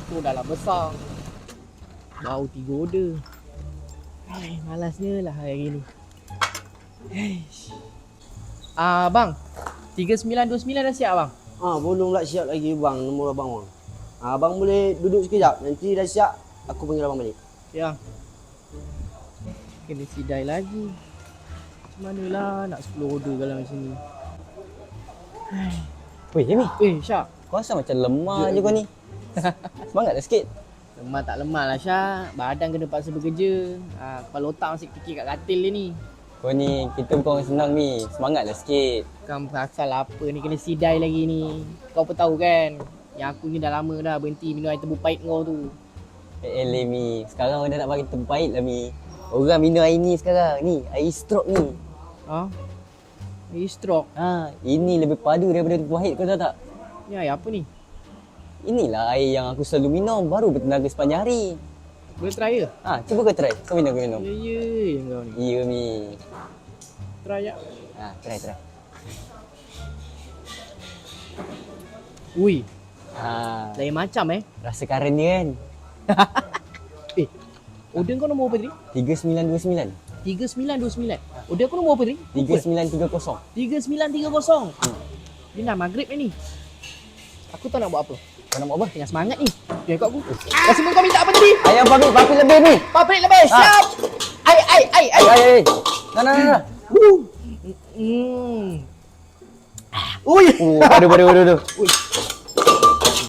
motor dah lah besar. Baru 3 order. Malasnya lah hari ni. Bang, 3929 dah siap bang? Belum lah siap lagi bang, nombor abang bang. Abang boleh duduk sekejap, nanti dah siap aku panggil abang balik. Ya. Kena sidai lagi. Macam manalah nak 10 order kalau macam ni. Weh, Jimmy, Syak. kau rasa macam lemah je kau ni. Semangat dah sikit. Lemah tak lemah lah Syak. Badan kena paksa bekerja. Kepala otak masih fikir kat katil dia ni. Kau ni, kita bukan orang senang ni. Semangat dah sikit. Bukan pasal apa ni, kena sidai lagi ni. Kau pun tahu kan, yang aku ni dah lama dah berhenti minum air tebu pahit kau tu. Mi. Sekarang orang dah nak bagi terbaik lah, Mi. Orang minum air ni sekarang. Ni, air stroke ni. Stroke. Ini lebih padu daripada tebu pahit, kau tahu tak? Ni air apa ni? Inilah air yang aku selalu minum. Baru bertenaga sepanjang hari. Boleh try ke? Cuba kau try. Kau minum, kau minum. Ya kau ni. Ya, Mi. Try ya. Try. Ui, lain macam Rasa karen dia kan? Order kau nombor apa tadi? 3929. 3929. Order aku nombor apa tadi? 3930. 3930. Ni dah maghrib ni. Aku tak nak buat apa. Kau nak buat apa? Tengah semangat ni. Dia ikut aku. Semua kau minta apa tadi? Ayam papi lebih, Mi. Paprik lebih. Siap. Ay. Nah. Ui. Aduh. Ui.